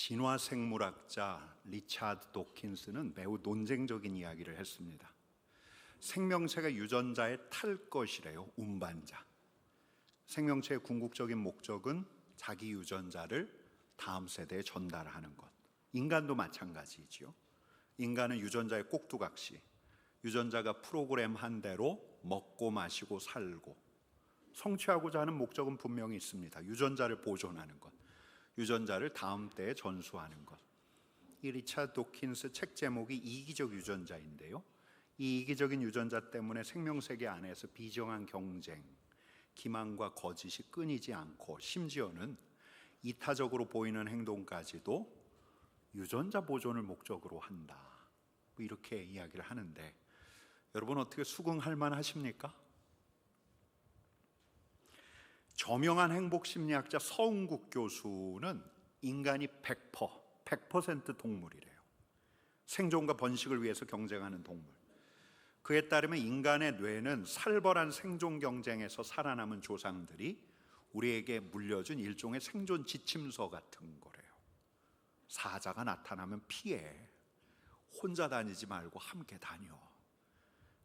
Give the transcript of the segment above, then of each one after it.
진화생물학자 리차드 도킨스는 매우 논쟁적인 이야기를 했습니다. 생명체가 유전자에 탈 것이래요. 운반자. 생명체의 궁극적인 목적은 자기 유전자를 다음 세대에 전달하는 것. 인간도 마찬가지지요. 인간은 유전자의 꼭두각시. 유전자가 프로그램한 대로 먹고 마시고 살고 성취하고자 하는 목적은 분명히 있습니다. 유전자를 보존하는 것, 유전자를 다음 때에 전수하는 것. 이 리차드 도킨스 책 제목이 이기적 유전자인데요, 이 이기적인 유전자 때문에 생명세계 안에서 비정한 경쟁, 기만과 거짓이 끊이지 않고 심지어는 이타적으로 보이는 행동까지도 유전자 보존을 목적으로 한다, 이렇게 이야기를 하는데, 여러분 어떻게 수긍할 만하십니까? 저명한 행복심리학자 서은국 교수는 인간이 100% 동물이래요. 생존과 번식을 위해서 경쟁하는 동물. 그에 따르면 인간의 뇌는 살벌한 생존 경쟁에서 살아남은 조상들이 우리에게 물려준 일종의 생존 지침서 같은 거래요. 사자가 나타나면 피해, 혼자 다니지 말고 함께 다녀,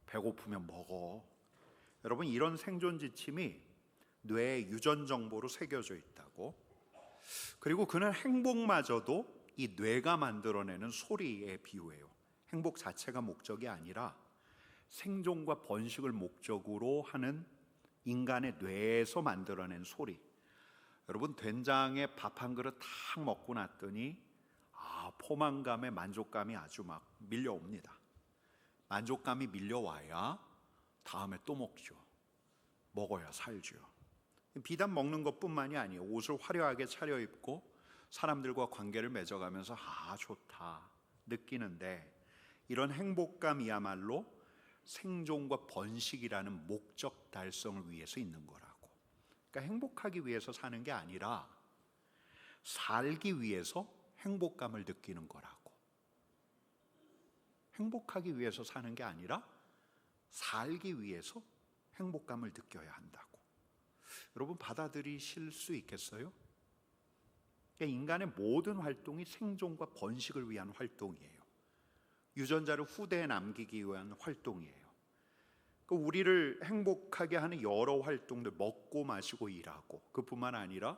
배고프면 먹어. 여러분, 이런 생존 지침이 뇌의 유전 정보로 새겨져 있다고. 그리고 그는 행복마저도 이 뇌가 만들어내는 소리에 비유해요. 행복 자체가 목적이 아니라 생존과 번식을 목적으로 하는 인간의 뇌에서 만들어낸 소리. 여러분, 된장에 밥 한 그릇 탁 먹고 났더니 포만감에 만족감이 아주 막 밀려옵니다. 만족감이 밀려와야 다음에 또 먹죠. 먹어야 살죠. 비단 먹는 것뿐만이 아니에요. 옷을 화려하게 차려입고 사람들과 관계를 맺어가면서 좋다 느끼는데, 이런 행복감이야말로 생존과 번식이라는 목적 달성을 위해서 있는 거라고. 그러니까 행복하기 위해서 사는 게 아니라 살기 위해서 행복감을 느끼는 거라고. 행복하기 위해서 사는 게 아니라 살기 위해서 행복감을 느껴야 한다고. 여러분, 받아들이실 수 있겠어요? 그러니까 인간의 모든 활동이 생존과 번식을 위한 활동이에요. 유전자를 후대에 남기기 위한 활동이에요. 우리를 행복하게 하는 여러 활동들, 먹고 마시고 일하고, 그뿐만 아니라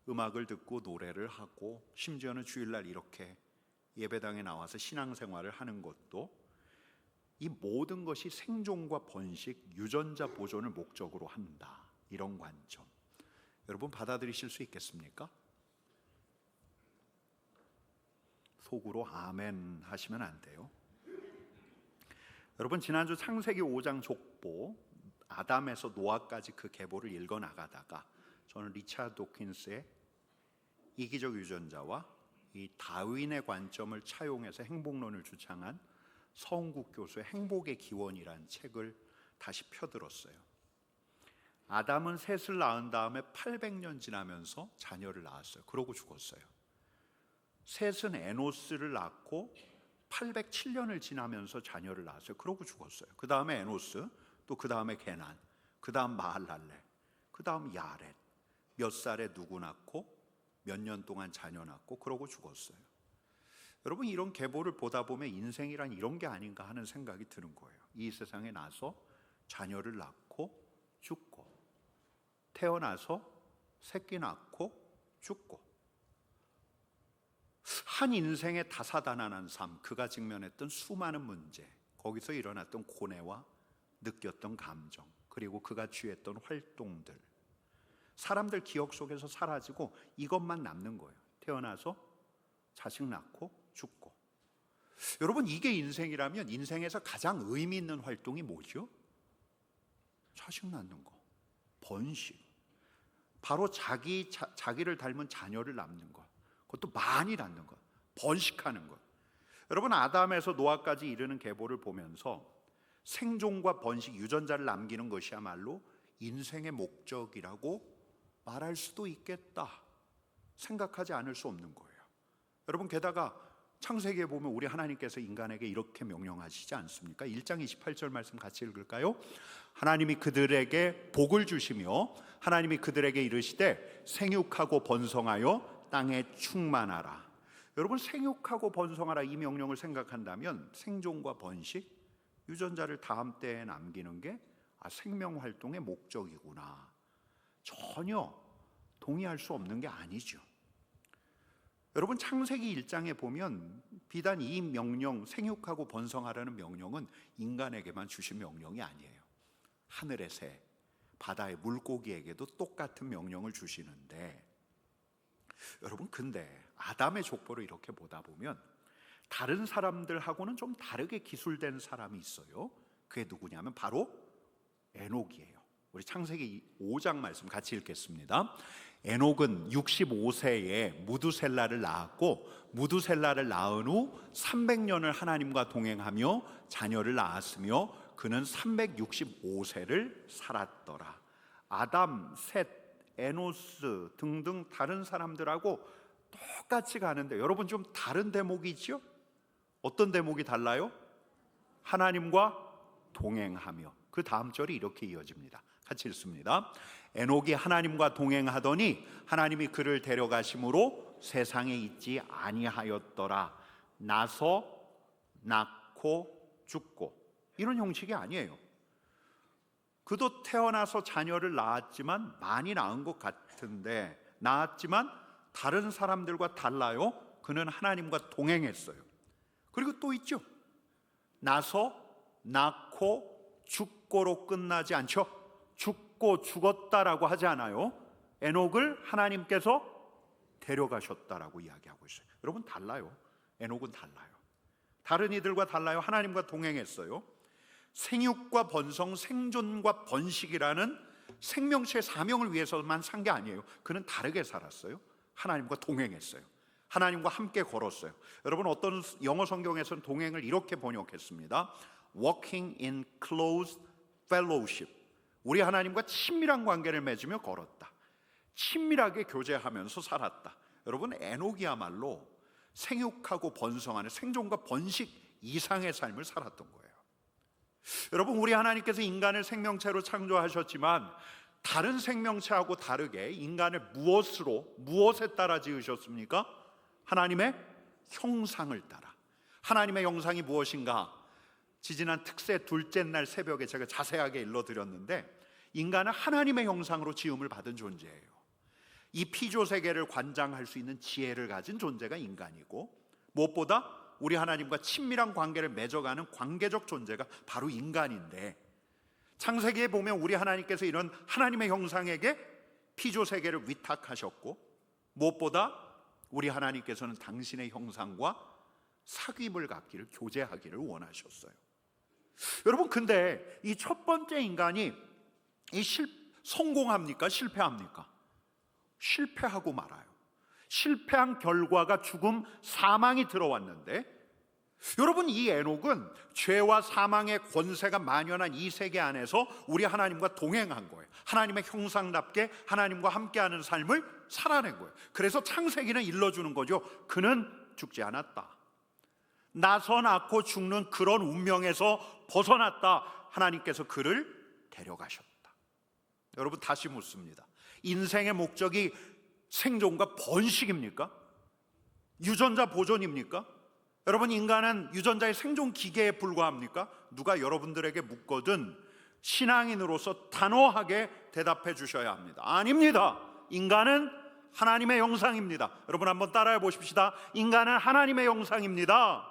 음악을 듣고 노래를 하고, 심지어는 주일날 이렇게 예배당에 나와서 신앙생활을 하는 것도, 이 모든 것이 생존과 번식, 유전자 보존을 목적으로 한다, 이런 관점. 여러분, 받아들이실 수 있겠습니까? 속으로 아멘 하시면 안 돼요. 여러분, 지난주 창세기 5장 족보, 아담에서 노아까지 그 계보를 읽어 나가다가 저는 리차드 도킨스의 이기적 유전자와 이 다윈의 관점을 차용해서 행복론을 주창한 서은국 교수의 행복의 기원이라는 책을 다시 펴들었어요. 아담은 셋을 낳은 다음에 800년 지나면서 자녀를 낳았어요. 그러고 죽었어요. 셋은 에노스를 낳고 807년을 지나면서 자녀를 낳았어요. 그러고 죽었어요. 그 다음에 에노스, 또 그 다음에 게난, 그 다음 마할랄레, 그 다음 야렛. 몇 살에 누구 낳고 몇 년 동안 자녀 낳고 그러고 죽었어요. 여러분, 이런 계보를 보다 보면 인생이란 이런 게 아닌가 하는 생각이 드는 거예요. 이 세상에 나서 자녀를 낳고 죽고, 태어나서 새끼 낳고 죽고, 한 인생의 다사다난한 삶, 그가 직면했던 수많은 문제, 거기서 일어났던 고뇌와 느꼈던 감정, 그리고 그가 취했던 활동들, 사람들 기억 속에서 사라지고 이것만 남는 거예요. 태어나서 자식 낳고 죽고. 여러분, 이게 인생이라면 인생에서 가장 의미 있는 활동이 뭐죠? 자식 낳는 거, 번식. 바로 자기를 닮은 자녀를 낳는 것, 그것도 많이 낳는 것, 번식하는 것. 여러분, 아담에서 노아까지 이르는 계보를 보면서 생존과 번식, 유전자를 남기는 것이야말로 인생의 목적이라고 말할 수도 있겠다 생각하지 않을 수 없는 거예요. 여러분, 게다가 창세기에 보면 우리 하나님께서 인간에게 이렇게 명령하시지 않습니까? 1장 28절 말씀 같이 읽을까요? 하나님이 그들에게 복을 주시며 하나님이 그들에게 이르시되 생육하고 번성하여 땅에 충만하라. 여러분, 생육하고 번성하라 이 명령을 생각한다면 생존과 번식, 유전자를 다음 때에 남기는 게 생명 활동의 목적이구나, 전혀 동의할 수 없는 게 아니죠. 여러분, 창세기 1장에 보면 비단 이 명령, 생육하고 번성하라는 명령은 인간에게만 주신 명령이 아니에요. 하늘의 새, 바다의 물고기에게도 똑같은 명령을 주시는데, 여러분, 근데 아담의 족보를 이렇게 보다 보면 다른 사람들하고는 좀 다르게 기술된 사람이 있어요. 그게 누구냐면 바로 에녹이에요. 우리 창세기 5장 말씀 같이 읽겠습니다. 에녹은 65세에 무두셀라를 낳았고, 무두셀라를 낳은 후 300년을 하나님과 동행하며 자녀를 낳았으며 그는 365세를 살았더라. 아담, 셋, 에노스 등등 다른 사람들하고 똑같이 가는데, 여러분, 좀 다른 대목이죠? 어떤 대목이 달라요? 하나님과 동행하며. 그 다음 절이 이렇게 이어집니다. 같이 읽습니다. 에녹이 하나님과 동행하더니 하나님이 그를 데려가심으로 세상에 있지 아니하였더라. 나서 낳고 죽고, 이런 형식이 아니에요. 그도 태어나서 자녀를 낳았지만, 많이 낳은 것 같은데 낳았지만 다른 사람들과 달라요. 그는 하나님과 동행했어요. 그리고 또 있죠. 나서 낳고 죽고로 끝나지 않죠. 죽고 죽었다라고 하지 않아요. 에녹을 하나님께서 데려가셨다라고 이야기하고 있어요. 여러분, 달라요. 에녹은 달라요. 다른 이들과 달라요. 하나님과 동행했어요. 생육과 번성, 생존과 번식이라는 생명체의 사명을 위해서만 산 게 아니에요. 그는 다르게 살았어요. 하나님과 동행했어요. 하나님과 함께 걸었어요. 여러분, 어떤 영어 성경에서는 동행을 이렇게 번역했습니다. Walking in close fellowship. 우리 하나님과 친밀한 관계를 맺으며 걸었다. 친밀하게 교제하면서 살았다. 여러분, 에녹이야말로 생육하고 번성하는 생존과 번식 이상의 삶을 살았던 거예요. 여러분, 우리 하나님께서 인간을 생명체로 창조하셨지만 다른 생명체하고 다르게 인간을 무엇에 따라 지으셨습니까? 하나님의 형상을 따라. 하나님의 형상이 무엇인가? 지지난 특세 둘째 날 새벽에 제가 자세하게 일러드렸는데, 인간은 하나님의 형상으로 지음을 받은 존재예요. 이 피조 세계를 관장할 수 있는 지혜를 가진 존재가 인간이고, 무엇보다 우리 하나님과 친밀한 관계를 맺어가는 관계적 존재가 바로 인간인데, 창세기에 보면 우리 하나님께서 이런 하나님의 형상에게 피조 세계를 위탁하셨고, 무엇보다 우리 하나님께서는 당신의 형상과 사귐을 갖기를, 교제하기를 원하셨어요. 여러분, 근데 이 첫 번째 인간이 성공합니까? 실패합니까? 실패하고 말아요. 실패한 결과가 죽음, 사망이 들어왔는데, 여러분, 이 에녹은 죄와 사망의 권세가 만연한 이 세계 안에서 우리 하나님과 동행한 거예요. 하나님의 형상답게 하나님과 함께하는 삶을 살아낸 거예요. 그래서 창세기는 일러주는 거죠. 그는 죽지 않았다. 나서 낳고 죽는 그런 운명에서 벗어났다. 하나님께서 그를 데려가셨다. 여러분, 다시 묻습니다. 인생의 목적이 생존과 번식입니까? 유전자 보존입니까? 여러분, 인간은 유전자의 생존 기계에 불과합니까? 누가 여러분들에게 묻거든 신앙인으로서 단호하게 대답해 주셔야 합니다. 아닙니다. 인간은 하나님의 형상입니다. 여러분, 한번 따라해 보십시다. 인간은 하나님의 형상입니다.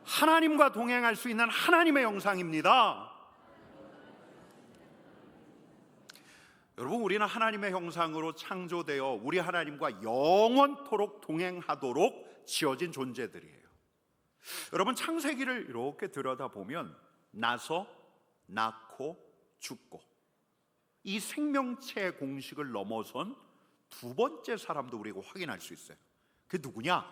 하나님과 동행할 수 있는 하나님의 형상입니다. 여러분, 우리는 하나님의 형상으로 창조되어 우리 하나님과 영원토록 동행하도록 지어진 존재들이에요. 여러분, 창세기를 이렇게 들여다보면 나서 낳고 죽고, 이 생명체의 공식을 넘어선 두 번째 사람도 우리가 확인할 수 있어요. 그게 누구냐?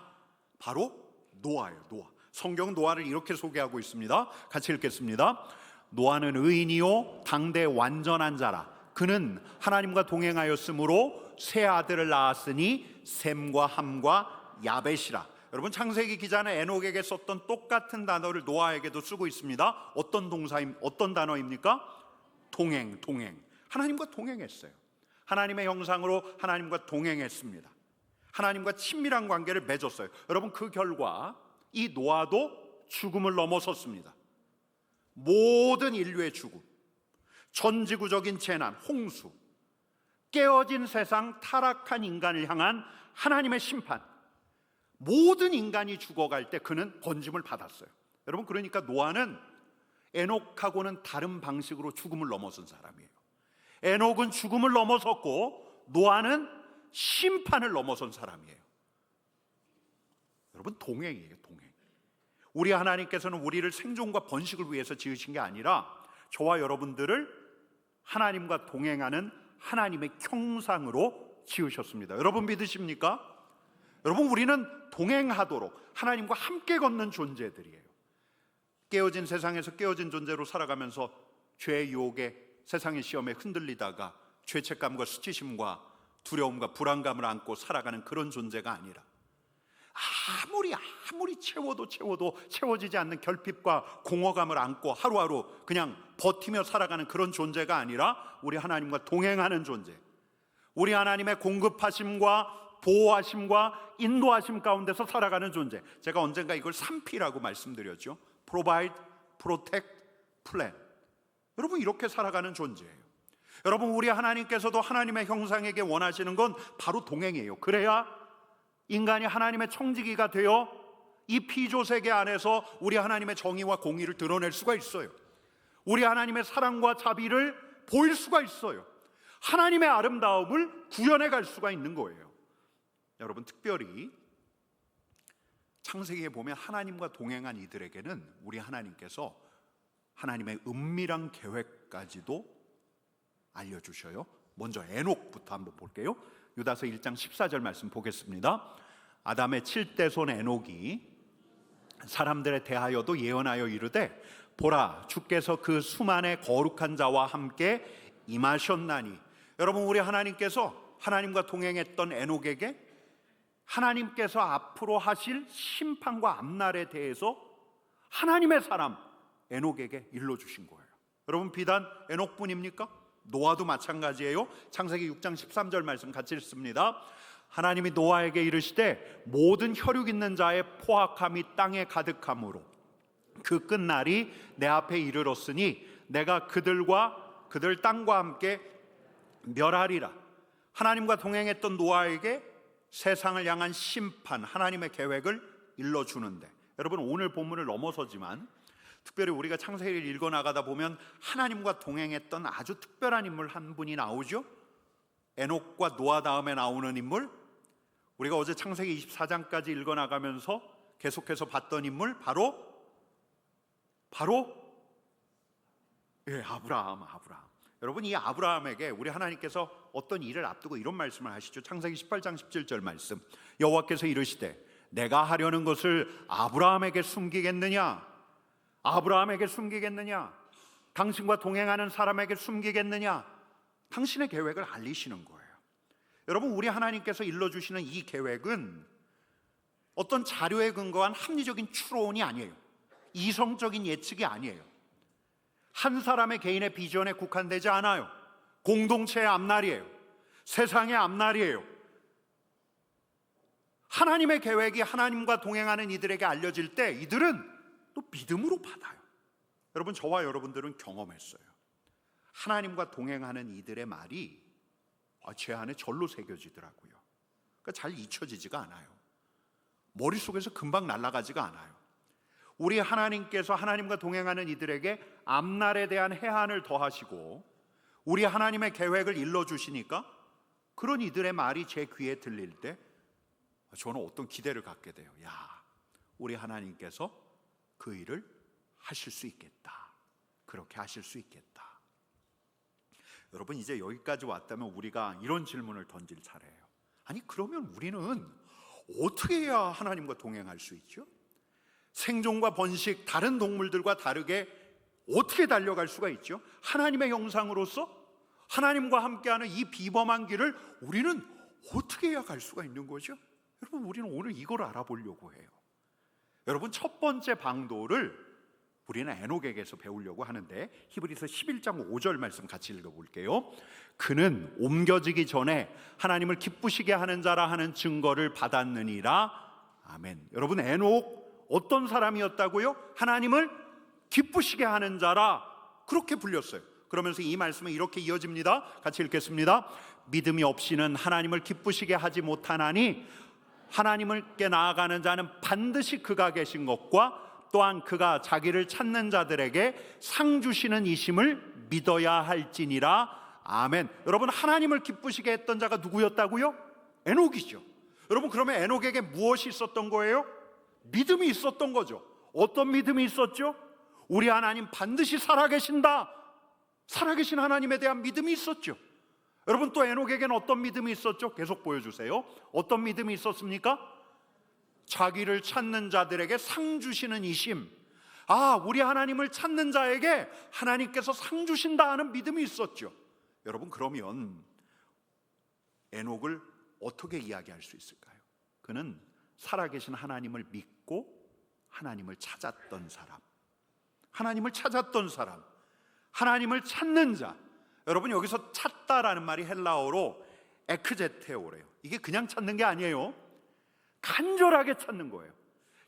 바로 노아예요. 노아. 성경은 노아를 이렇게 소개하고 있습니다. 같이 읽겠습니다. 노아는 의인이요 당대 완전한 자라. 그는 하나님과 동행하였으므로 세 아들을 낳았으니 셈과 함과 야벳이라. 여러분, 창세기 기자는 에녹에게 썼던 똑같은 단어를 노아에게도 쓰고 있습니다. 어떤 단어입니까? 동행. 하나님과 동행했어요. 하나님의 형상으로 하나님과 동행했습니다. 하나님과 친밀한 관계를 맺었어요. 여러분, 그 결과 이 노아도 죽음을 넘어섰습니다. 모든 인류의 죽음, 전지구적인 재난, 홍수, 깨어진 세상, 타락한 인간을 향한 하나님의 심판, 모든 인간이 죽어갈 때 그는 건짐을 받았어요. 여러분, 그러니까 노아는 에녹하고는 다른 방식으로 죽음을 넘어선 사람이에요. 에녹은 죽음을 넘어섰고 노아는 심판을 넘어선 사람이에요. 여러분, 동행이에요, 동행. 우리 하나님께서는 우리를 생존과 번식을 위해서 지으신 게 아니라 저와 여러분들을 하나님과 동행하는 하나님의 형상으로 지으셨습니다. 여러분 믿으십니까? 여러분, 우리는 동행하도록 하나님과 함께 걷는 존재들이에요. 깨어진 세상에서 깨어진 존재로 살아가면서 죄의 유혹에, 세상의 시험에 흔들리다가 죄책감과 수치심과 두려움과 불안감을 안고 살아가는 그런 존재가 아니라 아무리 채워도 채워지지 않는 결핍과 공허감을 안고 하루하루 그냥 버티며 살아가는 그런 존재가 아니라 우리 하나님과 동행하는 존재, 우리 하나님의 공급하심과 보호하심과 인도하심 가운데서 살아가는 존재. 제가 언젠가 이걸 3P라고 말씀드렸죠. Provide, Protect, Plan. 여러분, 이렇게 살아가는 존재예요. 여러분, 우리 하나님께서도 하나님의 형상에게 원하시는 건 바로 동행이에요. 그래야 인간이 하나님의 청지기가 되어 이 피조세계 안에서 우리 하나님의 정의와 공의를 드러낼 수가 있어요. 우리 하나님의 사랑과 자비를 보일 수가 있어요. 하나님의 아름다움을 구현해 갈 수가 있는 거예요. 여러분, 특별히 창세기에 보면 하나님과 동행한 이들에게는 우리 하나님께서 하나님의 은밀한 계획까지도 알려주셔요. 먼저 에녹부터 한번 볼게요. 유다서 1장 14절 말씀 보겠습니다. 아담의 7대손 에녹이 사람들에 대하여도 예언하여 이르되 보라, 주께서 그 수만의 거룩한 자와 함께 임하셨나니. 여러분, 우리 하나님께서 하나님과 동행했던 에녹에게 하나님께서 앞으로 하실 심판과 앞날에 대해서 하나님의 사람 에녹에게 일러주신 거예요. 여러분, 비단 에녹뿐입니까? 노아도 마찬가지예요. 창세기 6장 13절 말씀 같이 읽습니다. 하나님이 노아에게 이르시되 모든 혈육 있는 자의 포악함이 땅에 가득함으로 그 끝날이 내 앞에 이르렀으니 내가 그들 땅과 함께 멸하리라. 하나님과 동행했던 노아에게 세상을 향한 심판, 하나님의 계획을 일러주는데, 여러분, 오늘 본문을 넘어서지만 특별히 우리가 창세기를 읽어나가다 보면 하나님과 동행했던 아주 특별한 인물 한 분이 나오죠. 에녹과 노아 다음에 나오는 인물, 우리가 어제 창세기 24장까지 읽어나가면서 계속해서 봤던 인물, 바로 아브라함. 여러분, 이 아브라함에게 우리 하나님께서 어떤 일을 앞두고 이런 말씀을 하시죠. 창세기 18장 17절 말씀, 여호와께서 이르시되 내가 하려는 것을 아브라함에게 숨기겠느냐? 당신과 동행하는 사람에게 숨기겠느냐? 당신의 계획을 알리시는 거예요. 여러분, 우리 하나님께서 일러주시는 이 계획은 어떤 자료에 근거한 합리적인 추론이 아니에요. 이성적인 예측이 아니에요. 한 사람의 개인의 비전에 국한되지 않아요. 공동체의 앞날이에요. 세상의 앞날이에요. 하나님의 계획이 하나님과 동행하는 이들에게 알려질 때 이들은 또 믿음으로 받아요. 여러분, 저와 여러분들은 경험했어요. 하나님과 동행하는 이들의 말이 제 안에 절로 새겨지더라고요. 그러니까 잘 잊혀지지가 않아요. 머릿속에서 금방 날아가지가 않아요. 우리 하나님께서 하나님과 동행하는 이들에게 앞날에 대한 해안을 더하시고 우리 하나님의 계획을 일러주시니까 그런 이들의 말이 제 귀에 들릴 때 저는 어떤 기대를 갖게 돼요. 우리 하나님께서 그 일을 하실 수 있겠다. 그렇게 하실 수 있겠다. 여러분, 이제 여기까지 왔다면 우리가 이런 질문을 던질 차례예요. 아니, 그러면 우리는 어떻게 해야 하나님과 동행할 수 있죠? 생존과 번식, 다른 동물들과 다르게 어떻게 달려갈 수가 있죠? 하나님의 형상으로서 하나님과 함께하는 이 비범한 길을 우리는 어떻게 해야 갈 수가 있는 거죠? 여러분, 우리는 오늘 이걸 알아보려고 해요. 여러분, 첫 번째 방도를 우리는 에녹에게서 배우려고 하는데 히브리서 11장 5절 말씀 같이 읽어볼게요. 그는 옮겨지기 전에 하나님을 기쁘시게 하는 자라 하는 증거를 받았느니라. 아멘. 여러분, 에녹 어떤 사람이었다고요? 하나님을 기쁘시게 하는 자라, 그렇게 불렸어요. 그러면서 이 말씀은 이렇게 이어집니다. 같이 읽겠습니다. 믿음이 없이는 하나님을 기쁘시게 하지 못하나니 하나님께 나아가는 자는 반드시 그가 계신 것과 또한 그가 자기를 찾는 자들에게 상 주시는 이심을 믿어야 할지니라. 아멘. 여러분, 하나님을 기쁘시게 했던 자가 누구였다고요? 에녹이죠. 여러분, 그러면 에녹에게 무엇이 있었던 거예요? 믿음이 있었던 거죠. 어떤 믿음이 있었죠? 우리 하나님 반드시 살아계신다, 살아계신 하나님에 대한 믿음이 있었죠. 여러분, 또 에녹에게는 어떤 믿음이 있었죠? 계속 보여주세요. 어떤 믿음이 있었습니까? 자기를 찾는 자들에게 상 주시는 이심. 우리 하나님을 찾는 자에게 하나님께서 상 주신다 하는 믿음이 있었죠. 여러분, 그러면 에녹을 어떻게 이야기할 수 있을까요? 그는 살아계신 하나님을 믿고 하나님을 찾았던 사람, 하나님을 찾았던 사람, 하나님을 찾는 자. 여러분, 여기서 찾다라는 말이 헬라어로 에크제테오래요. 이게 그냥 찾는 게 아니에요. 간절하게 찾는 거예요.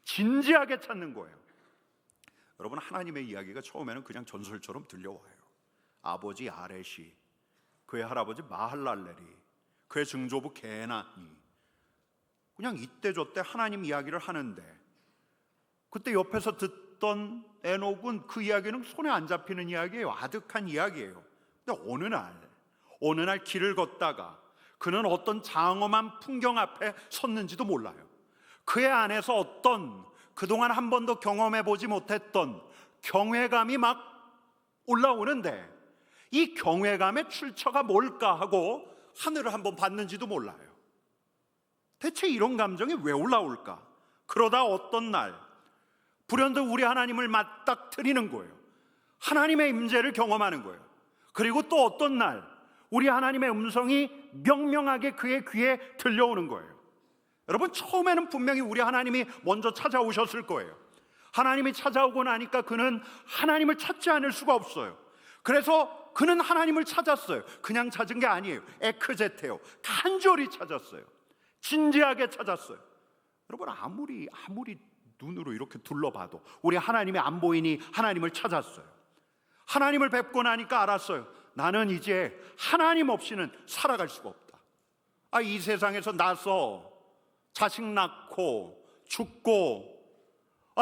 진지하게 찾는 거예요. 여러분, 하나님의 이야기가 처음에는 그냥 전설처럼 들려와요. 아버지 아렛이, 그의 할아버지 마할랄렐이, 그의 증조부 게나니, 그냥 이때 저때 하나님 이야기를 하는데, 그때 옆에서 듣던 에녹은 그 이야기는 손에 안 잡히는 이야기예요. 아득한 이야기예요. 근데 어느 날 길을 걷다가 그는 어떤 장엄한 풍경 앞에 섰는지도 몰라요. 그의 안에서 어떤 그동안 한 번도 경험해 보지 못했던 경외감이 막 올라오는데, 이 경외감의 출처가 뭘까 하고 하늘을 한번 봤는지도 몰라요. 대체 이런 감정이 왜 올라올까? 그러다 어떤 날 불현듯 우리 하나님을 맞닥뜨리는 거예요. 하나님의 임재를 경험하는 거예요. 그리고 또 어떤 날 우리 하나님의 음성이 명명하게 그의 귀에 들려오는 거예요. 여러분, 처음에는 분명히 우리 하나님이 먼저 찾아오셨을 거예요. 하나님이 찾아오고 나니까 그는 하나님을 찾지 않을 수가 없어요. 그래서 그는 하나님을 찾았어요. 그냥 찾은 게 아니에요. 에크제테오, 간절히 찾았어요. 진지하게 찾았어요. 여러분, 아무리 눈으로 이렇게 둘러봐도 우리 하나님이 안 보이니 하나님을 찾았어요. 하나님을 뵙고 나니까 알았어요. 나는 이제 하나님 없이는 살아갈 수가 없다. 이 세상에서 나서 자식 낳고 죽고,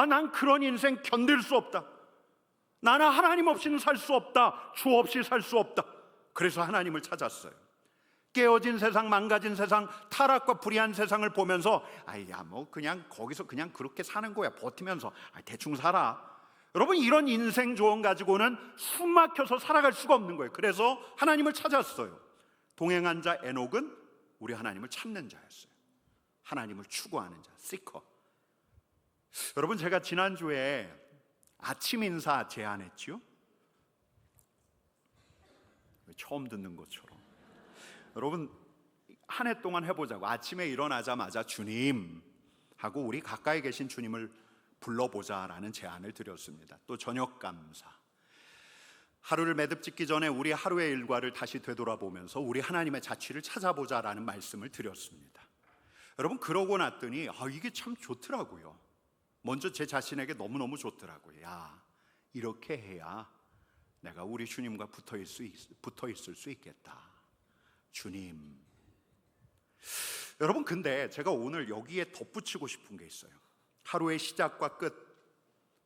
난 그런 인생 견딜 수 없다. 나는 하나님 없이는 살 수 없다. 주 없이 살 수 없다. 그래서 하나님을 찾았어요. 깨어진 세상, 망가진 세상, 타락과 불의한 세상을 보면서 그냥 거기서 그냥 그렇게 사는 거야. 버티면서 대충 살아. 여러분, 이런 인생 조언 가지고는 숨 막혀서 살아갈 수가 없는 거예요. 그래서 하나님을 찾았어요. 동행한 자 에녹은 우리 하나님을 찾는 자였어요. 하나님을 추구하는 자, 시커. 여러분, 제가 지난주에 아침 인사 제안했죠? 처음 듣는 것처럼. 여러분, 한 해 동안 해보자고. 아침에 일어나자마자 주님 하고 우리 가까이 계신 주님을 불러보자라는 제안을 드렸습니다. 또 저녁 감사, 하루를 매듭짓기 전에 우리 하루의 일과를 다시 되돌아보면서 우리 하나님의 자취를 찾아보자라는 말씀을 드렸습니다. 여러분, 그러고 났더니 이게 참 좋더라고요. 먼저 제 자신에게 너무너무 좋더라고요. 이렇게 해야 내가 우리 주님과 붙어 있을 수 있겠다. 주님. 여러분, 근데 제가 오늘 여기에 덧붙이고 싶은 게 있어요. 하루의 시작과 끝,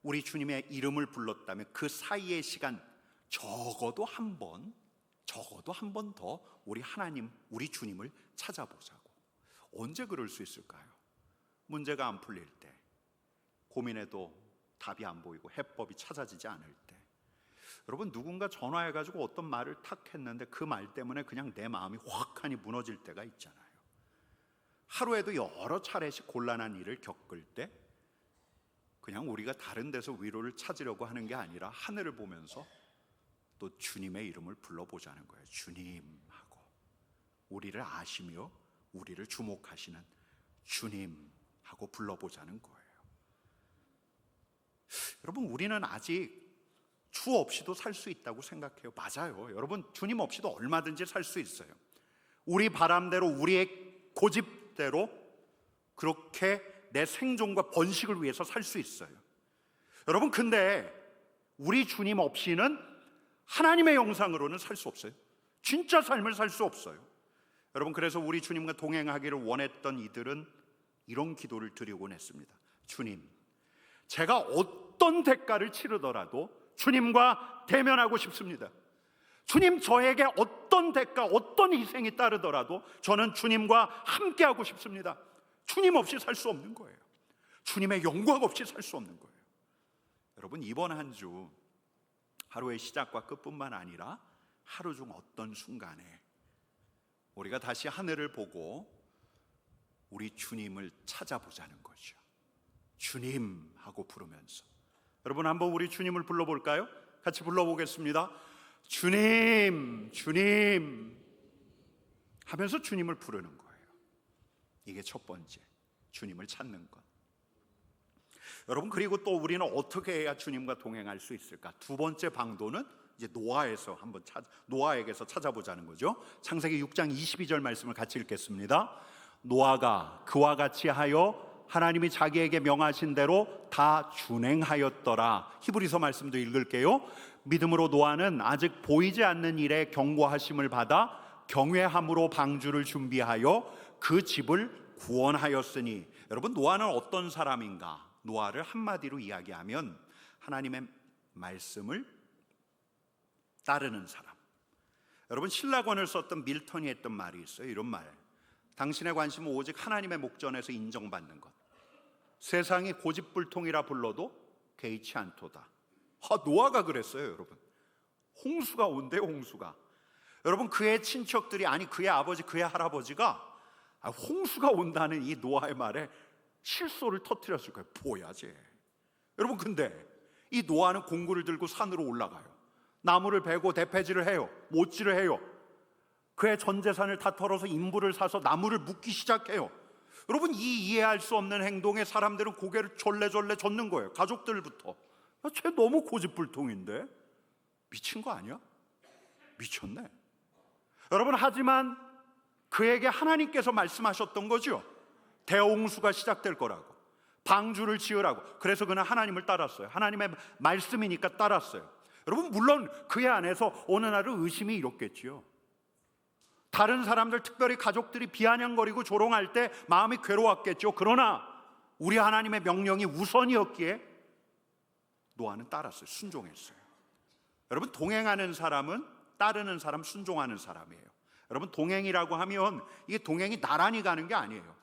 우리 주님의 이름을 불렀다면 그 사이의 시간 적어도 한 번 더 우리 하나님, 우리 주님을 찾아보자고. 언제 그럴 수 있을까요? 문제가 안 풀릴 때, 고민해도 답이 안 보이고 해법이 찾아지지 않을 때. 여러분, 누군가 전화해가지고 어떤 말을 탁 했는데 그 말 때문에 그냥 내 마음이 확하니 무너질 때가 있잖아요. 하루에도 여러 차례씩 곤란한 일을 겪을 때 그냥 우리가 다른 데서 위로를 찾으려고 하는 게 아니라 하늘을 보면서 또 주님의 이름을 불러보자는 거예요. 주님 하고, 우리를 아시며 우리를 주목하시는 주님 하고 불러보자는 거예요. 여러분, 우리는 아직 주 없이도 살 수 있다고 생각해요. 맞아요. 여러분, 주님 없이도 얼마든지 살 수 있어요. 우리 바람대로, 우리의 고집대로 그렇게 내 생존과 번식을 위해서 살 수 있어요. 여러분, 근데 우리 주님 없이는 하나님의 형상으로는 살 수 없어요. 진짜 삶을 살 수 없어요. 여러분, 그래서 우리 주님과 동행하기를 원했던 이들은 이런 기도를 드리곤 했습니다. 주님, 제가 어떤 대가를 치르더라도 주님과 대면하고 싶습니다. 주님, 저에게 어떤 대가, 어떤 희생이 따르더라도 저는 주님과 함께하고 싶습니다. 주님 없이 살 수 없는 거예요. 주님의 영광 없이 살 수 없는 거예요. 여러분, 이번 한 주 하루의 시작과 끝뿐만 아니라 하루 중 어떤 순간에 우리가 다시 하늘을 보고 우리 주님을 찾아보자는 거죠. 주님 하고 부르면서. 여러분, 한번 우리 주님을 불러볼까요? 같이 불러보겠습니다. 주님, 주님 하면서 주님을 부르는 거예요. 이게 첫 번째, 주님을 찾는 것. 여러분, 그리고 또 우리는 어떻게 해야 주님과 동행할 수 있을까? 두 번째 방도는 이제 노아에게서 찾아보자는 거죠. 창세기 6장 22절 말씀을 같이 읽겠습니다. 노아가 그와 같이 하여 하나님이 자기에게 명하신 대로 다 준행하였더라. 히브리서 말씀도 읽을게요. 믿음으로 노아는 아직 보이지 않는 일에 경고하심을 받아 경외함으로 방주를 준비하여 그 집을 구원하였으니. 여러분, 노아는 어떤 사람인가? 노아를 한마디로 이야기하면 하나님의 말씀을 따르는 사람. 여러분, 신라권을 썼던 밀턴이 했던 말이 있어요. 이런 말: 당신의 관심은 오직 하나님의 목전에서 인정받는 것. 세상이 고집불통이라 불러도 개의치 않도다. 노아가 그랬어요. 여러분, 홍수가 온대요. 홍수가. 여러분, 그의 친척들이, 아니 그의 아버지, 그의 할아버지가 홍수가 온다는 이 노아의 말에 실소를 터뜨렸을 거예요. 뭐야 쟤. 여러분, 근데 이 노아는 공구를 들고 산으로 올라가요. 나무를 베고 대패질을 해요. 못질을 해요. 그의 전 재산을 다 털어서 인부를 사서 나무를 묶기 시작해요. 여러분, 이 이해할 수 없는 행동에 사람들은 고개를 졸래졸래 젓는 거예요. 가족들부터. 쟤 너무 고집불통인데? 미친 거 아니야? 미쳤네. 여러분, 하지만 그에게 하나님께서 말씀하셨던 거죠. 대홍수가 시작될 거라고, 방주를 지으라고. 그래서 그는 하나님을 따랐어요. 하나님의 말씀이니까 따랐어요. 여러분, 물론 그의 안에서 어느 날은 의심이 일었겠지요. 다른 사람들, 특별히 가족들이 비아냥거리고 조롱할 때 마음이 괴로웠겠죠. 그러나 우리 하나님의 명령이 우선이었기에 노아는 따랐어요. 순종했어요. 여러분, 동행하는 사람은 따르는 사람, 순종하는 사람이에요. 여러분, 동행이라고 하면 이게 동행이 나란히 가는 게 아니에요.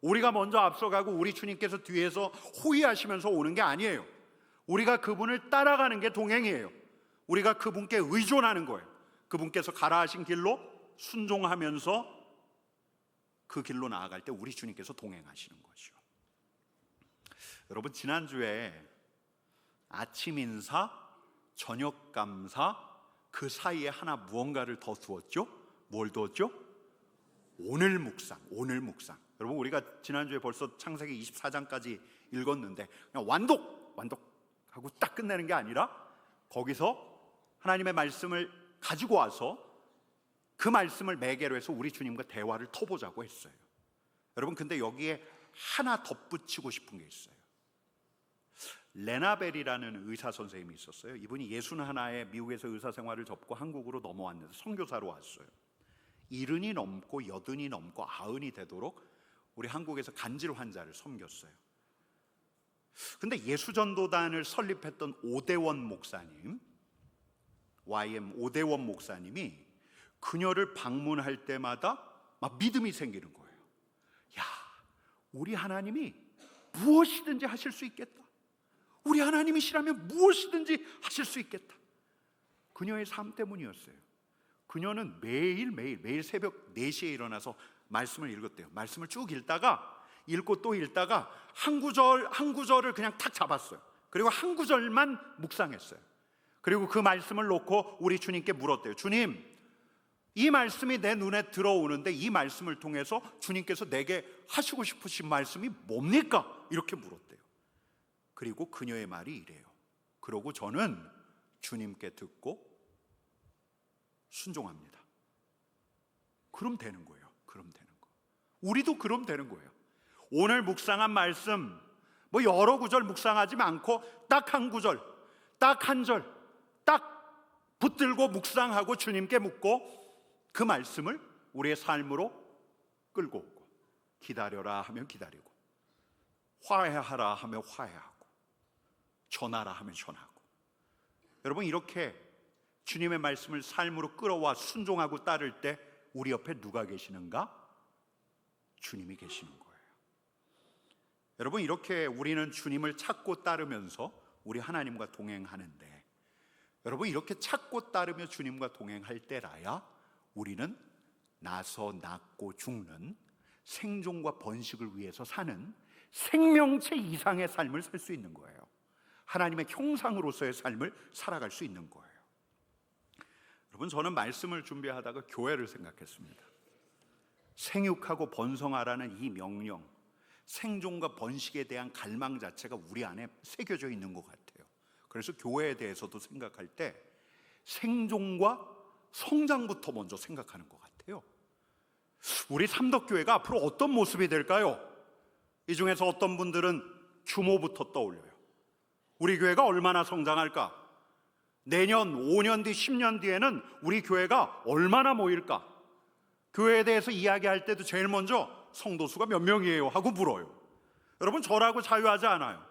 우리가 먼저 앞서가고 우리 주님께서 뒤에서 호위하시면서 오는 게 아니에요. 우리가 그분을 따라가는 게 동행이에요. 우리가 그분께 의존하는 거예요. 그분께서 가라 하신 길로 순종하면서 그 길로 나아갈 때 우리 주님께서 동행하시는 거죠. 여러분, 지난주에 아침 인사, 저녁 감사, 그 사이에 하나 무언가를 더 두었죠? 뭘 두었죠? 오늘 묵상, 오늘 묵상. 여러분, 우리가 지난주에 벌써 창세기 24장까지 읽었는데 그냥 완독하고 딱 끝내는 게 아니라 거기서 하나님의 말씀을 가지고 와서 그 말씀을 매개로 해서 우리 주님과 대화를 터보자고 했어요. 여러분, 근데 여기에 하나 덧붙이고 싶은 게 있어요. 레나벨이라는 의사 선생님이 있었어요. 이분이 61에 미국에서 의사 생활을 접고 한국으로 넘어왔는데 선교사로 왔어요. 70이 넘고 80이 넘고 90이 되도록 우리 한국에서 간질 환자를 섬겼어요. 근데 예수전도단을 설립했던 오대원 목사님, YM 오대원 목사님이 그녀를 방문할 때마다 막 믿음이 생기는 거예요. 야, 우리 하나님이 무엇이든지 하실 수 있겠다. 우리 하나님이시라면 무엇이든지 하실 수 있겠다. 그녀의 삶 때문이었어요. 그녀는 매일 새벽 4시에 일어나서 말씀을 읽었대요. 말씀을 쭉 읽고 또 읽다가 한 구절을 그냥 탁 잡았어요. 그리고 한 구절만 묵상했어요. 그리고 그 말씀을 놓고 우리 주님께 물었대요. 주님, 이 말씀이 내 눈에 들어오는데 이 말씀을 통해서 주님께서 내게 하시고 싶으신 말씀이 뭡니까? 이렇게 물었대요. 그리고 그녀의 말이 이래요. 그러고 저는 주님께 듣고 순종합니다. 그럼 되는 거예요. 그럼 되는 거. 우리도 그럼 되는 거예요. 오늘 묵상한 말씀 뭐 여러 구절 묵상하지 않고 딱 한 구절, 딱 한 절, 딱 붙들고 묵상하고 주님께 묻고 그 말씀을 우리의 삶으로 끌고 오고, 기다려라 하면 기다리고, 화해하라 하면 화해하고, 전하라 하면 전하고. 여러분, 이렇게 주님의 말씀을 삶으로 끌어와 순종하고 따를 때 우리 옆에 누가 계시는가? 주님이 계시는 거예요. 여러분, 이렇게 우리는 주님을 찾고 따르면서 우리 하나님과 동행하는데, 여러분, 이렇게 찾고 따르며 주님과 동행할 때라야 우리는 나서 낳고 죽는 생존과 번식을 위해서 사는 생명체 이상의 삶을 살 수 있는 거예요. 하나님의 형상으로서의 삶을 살아갈 수 있는 거예요. 여러분, 저는 말씀을 준비하다가 교회를 생각했습니다. 생육하고 번성하라는 이 명령, 생존과 번식에 대한 갈망 자체가 우리 안에 새겨져 있는 것 같아요. 그래서 교회에 대해서도 생각할 때 생존과 성장부터 먼저 생각하는 것 같아요. 우리 삼덕교회가 앞으로 어떤 모습이 될까요? 이 중에서 어떤 분들은 규모부터 떠올려요. 우리 교회가 얼마나 성장할까? 내년, 5년 뒤, 10년 뒤에는 우리 교회가 얼마나 모일까? 교회에 대해서 이야기할 때도 제일 먼저 성도 수가 몇 명이에요? 하고 물어요. 여러분, 저라고 자유하지 않아요.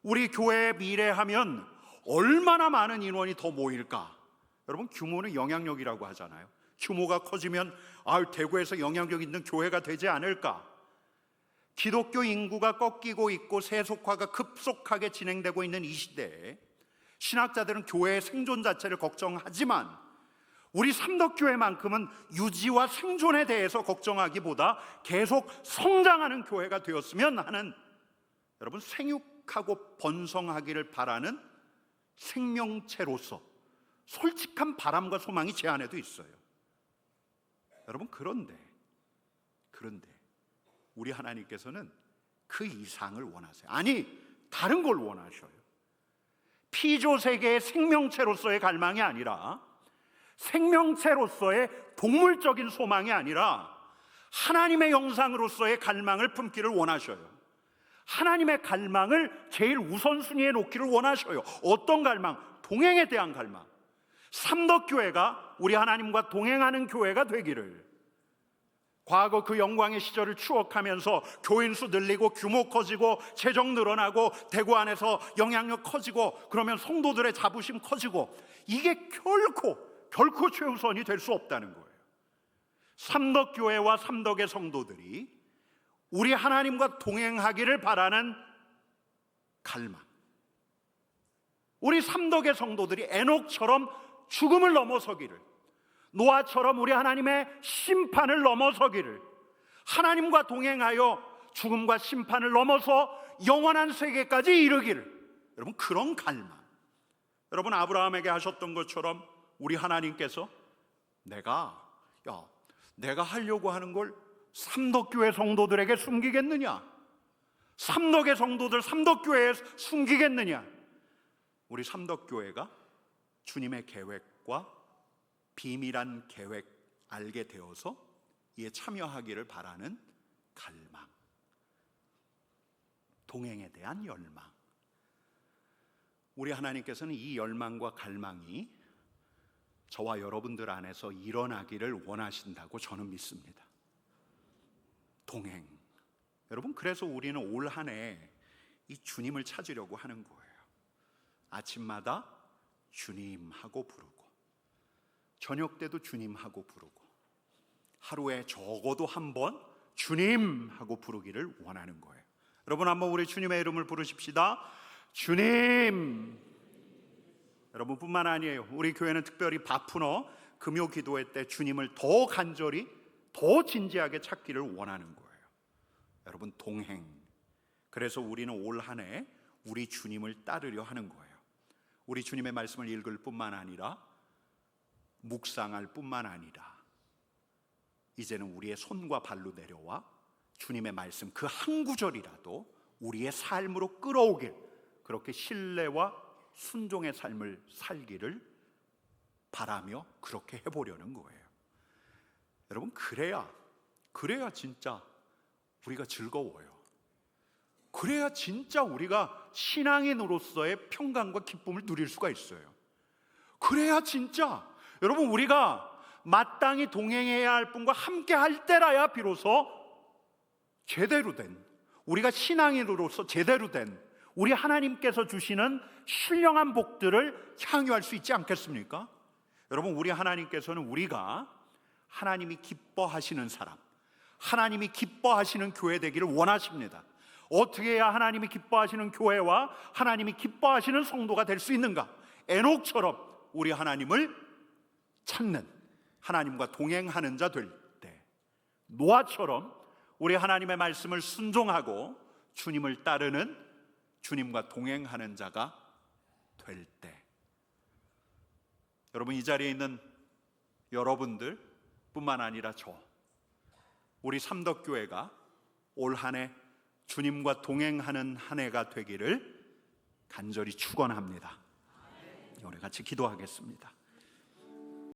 우리 교회의 미래하면 얼마나 많은 인원이 더 모일까? 여러분, 규모는 영향력이라고 하잖아요. 규모가 커지면 대구에서 영향력 있는 교회가 되지 않을까? 기독교 인구가 꺾이고 있고 세속화가 급속하게 진행되고 있는 이 시대에 신학자들은 교회의 생존 자체를 걱정하지만 우리 삼덕교회만큼은 유지와 생존에 대해서 걱정하기보다 계속 성장하는 교회가 되었으면 하는, 여러분, 생육하고 번성하기를 바라는 생명체로서 솔직한 바람과 소망이 제 안에도 있어요. 여러분, 그런데 우리 하나님께서는 그 이상을 원하세요. 아니, 다른 걸 원하셔요. 피조세계의 생명체로서의 갈망이 아니라, 생명체로서의 동물적인 소망이 아니라 하나님의 형상으로서의 갈망을 품기를 원하셔요. 하나님의 갈망을 제일 우선순위에 놓기를 원하셔요. 어떤 갈망? 동행에 대한 갈망. 삼덕교회가 우리 하나님과 동행하는 교회가 되기를, 과거 그 영광의 시절을 추억하면서 교인 수 늘리고 규모 커지고 재정 늘어나고 대구 안에서 영향력 커지고 그러면 성도들의 자부심 커지고, 이게 결코 최우선이 될 수 없다는 거예요. 삼덕교회와 삼덕의 성도들이 우리 하나님과 동행하기를 바라는 갈망, 우리 삼덕의 성도들이 에녹처럼 죽음을 넘어서기를, 노아처럼 우리 하나님의 심판을 넘어서기를, 하나님과 동행하여 죽음과 심판을 넘어서 영원한 세계까지 이르기를, 여러분, 그런 갈망. 여러분, 아브라함에게 하셨던 것처럼 우리 하나님께서 내가 하려고 하는 걸 삼덕교회 성도들에게 숨기겠느냐? 삼덕의 성도들 삼덕교회에 숨기겠느냐? 우리 삼덕교회가 주님의 계획과 비밀한 계획 알게 되어서 이에 참여하기를 바라는 갈망, 동행에 대한 열망. 우리 하나님께서는 이 열망과 갈망이 저와 여러분들 안에서 일어나기를 원하신다고 저는 믿습니다. 동행. 여러분, 그래서 우리는 올 한 해 이 주님을 찾으려고 하는 거예요. 아침마다 주님 하고 부르고, 저녁 때도 주님 하고 부르고, 하루에 적어도 한 번 주님 하고 부르기를 원하는 거예요. 여러분, 한번 우리 주님의 이름을 부르십시다. 주님. 여러분뿐만 아니에요. 우리 교회는 특별히 바푸너 금요 기도회 때 주님을 더 간절히, 더 진지하게 찾기를 원하는 거예요. 여러분, 동행. 그래서 우리는 올 한 해 우리 주님을 따르려 하는 거예요. 우리 주님의 말씀을 읽을 뿐만 아니라, 묵상할 뿐만 아니라, 이제는 우리의 손과 발로 내려와 주님의 말씀 그 한 구절이라도 우리의 삶으로 끌어오길, 그렇게 신뢰와 순종의 삶을 살기를 바라며 그렇게 해보려는 거예요. 여러분, 그래야 진짜 우리가 즐거워요. 그래야 진짜 우리가 신앙인으로서의 평강과 기쁨을 누릴 수가 있어요. 그래야 진짜 여러분, 우리가 마땅히 동행해야 할 분과 함께 할 때라야 비로소 제대로 된, 우리가 신앙인으로서 제대로 된 우리 하나님께서 주시는 신령한 복들을 향유할 수 있지 않겠습니까? 여러분, 우리 하나님께서는 우리가 하나님이 기뻐하시는 사람, 하나님이 기뻐하시는 교회 되기를 원하십니다. 어떻게 해야 하나님이 기뻐하시는 교회와 하나님이 기뻐하시는 성도가 될 수 있는가? 에녹처럼 우리 하나님을 찾는, 하나님과 동행하는 자 될 때, 노아처럼 우리 하나님의 말씀을 순종하고 주님을 따르는, 주님과 동행하는 자가 될 때, 여러분, 이 자리에 있는 여러분들 뿐만 아니라 우리 삼덕교회가 올 한 해 주님과 동행하는 한 해가 되기를 간절히 축원합니다. 우리 같이 기도하겠습니다.